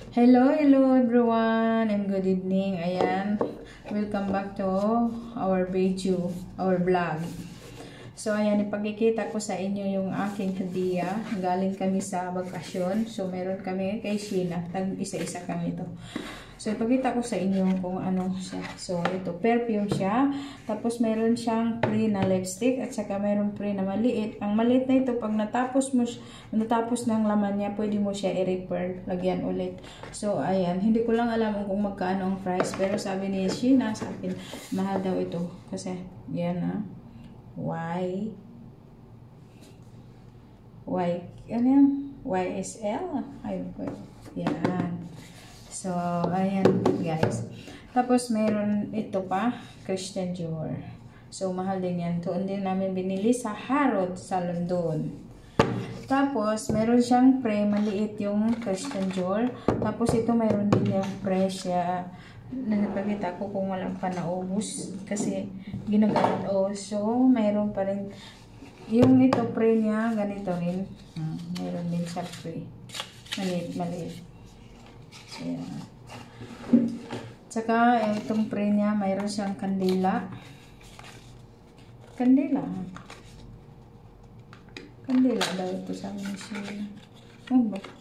Hello everyone and good evening. Ayan, welcome back to our video, our vlog. So ayan, ipagkikita ko sa inyo yung aking hadiah. Galing kami sa bakasyon. So meron kami kay Sheena. Isa-isa kami ito. So ipakita ko sa inyo kung ano siya. So ito, perfume siya. Tapos meron siyang free na lipstick. At saka meron free na maliit. Ang maliit na ito, pag natapos ng laman niya, pwede mo siya i-repair. Lagyan ulit. So ayan, hindi ko lang alam kung magkano ang price. Pero sabi ni Sheena sa akin, mahal daw ito. Kasi yan ano yan? YSL? Ayun po. Yan. So, ayan guys. Tapos, meron ito pa, Christian Dior. So, mahal din yan. Doon din namin binili sa Harrods sa London. Tapos, meron siyang pre, maliit yung Christian Dior. Tapos, ito meron din yung fresh. Nagpakita ko kung walang pa naubos. Kasi, ginagamit. So, meron pa rin. Yung ito pre niya, ganito rin. Meron din siya pre. Maliit. Ayan. Tsaka, itong pre niya, mayroon siyang kandila. Kandila daw ito sa amin siya.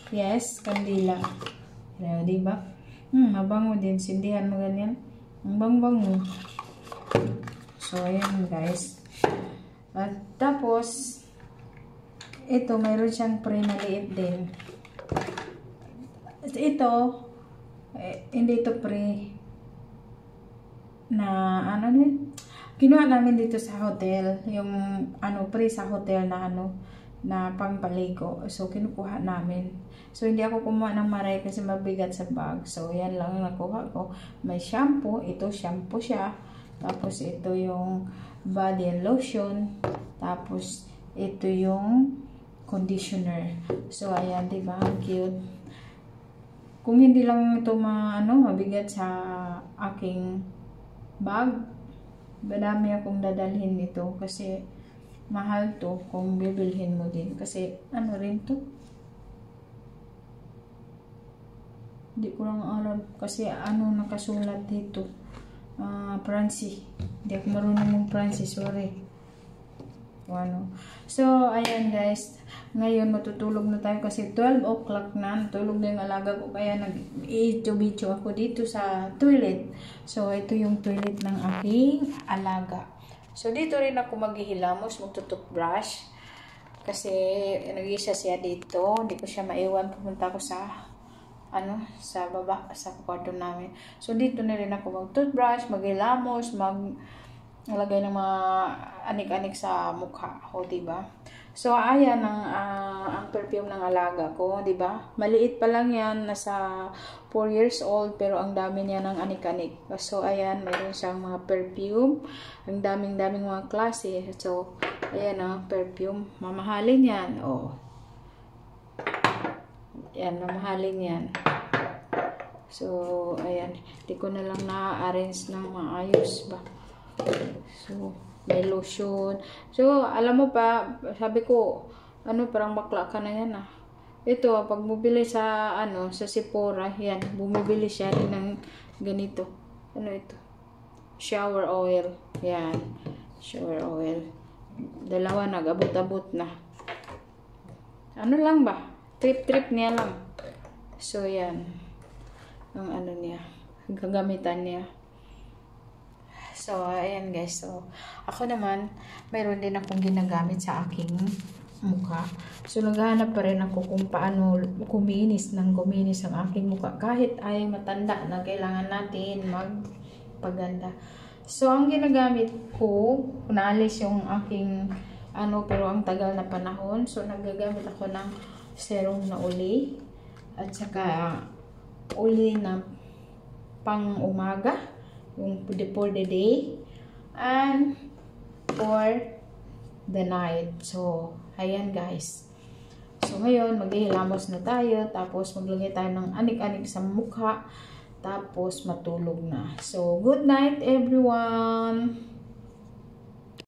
Yes, kandila. Ayan, diba? Mabango din. Sindihan mo ganyan. Ang bang-bango. So, ayan guys. At tapos, ito, mayroon siyang pre na liit din. Ito, hindi ito pre na ano din. Kinuha namin dito sa hotel, yung pre sa hotel na pampaligo. So kinukuha namin. So hindi ako kumuha ng maray kasi mabigat sa bag. So yan lang nakuha ko. May shampoo, ito shampoo siya. Tapos ito yung body and lotion. Tapos ito yung conditioner. So ayan, diba? Cute. Kung hindi lang ito mabigat sa aking bag, madami akong dadalhin nito kasi mahal to kung bibilhin mo din. Kasi rin to? Hindi ko lang alam kasi nakasulat dito. Francis. Hindi ako marunong ng Francis, sorry. So, ayan guys. Ngayon, matutulog na tayo kasi 12 o'clock na. Natulog na yung alaga ko. Kaya nag-video ako dito sa toilet. So, ito yung toilet ng aking alaga. So, dito rin ako maghihilamos, magtututbrush. Kasi, nag-isa siya dito. Hindi ko siya maiwan. Pumunta ko sa baba, sa kwarto namin. So, dito na rin ako mag-toothbrush, maghilamos, nalagay ng mga anik-anik sa mukha ko, diba? So, ayan ang perfume ng alaga ko, diba? Maliit pa lang yan, nasa 4 years old, pero ang dami niya ng anik-anik. So, ayan, mayroon siyang mga perfume. Ang daming mga klase. So, ayan perfume. Mamahalin yan. Yan, mamahalin yan. So, ayan. Hindi ko na lang na-arrange ng maayos ba. So, may lotion. So, alam mo pa, sabi ko, parang bakla ka na yan Ito, pag bumili sa, sa Sephora, yan, bumibili siya rin ng ganito. Ito? Shower oil. Yan. Shower oil. Dalawa, nag-abot-abot na. Lang ba? Trip niya lang. So, yan. Ang niya. Gagamitan niya. So, ayan guys. So, ako naman, mayroon din akong ginagamit sa aking mukha. So, naghahanap pa rin ako kung paano kuminis ang aking mukha. Kahit ay matanda na kailangan natin magpaganda. So, ang ginagamit ko, naalis yung aking pero ang tagal na panahon. So, nagagamit ako ng serum na uli. At saka, uli na pang umaga. Yung for the day and for the night. So, ayan guys. So, ngayon, maghihilamos na tayo. Tapos, maglagay tayo ng anik-anik sa mukha. Tapos, matulog na. So, good night everyone!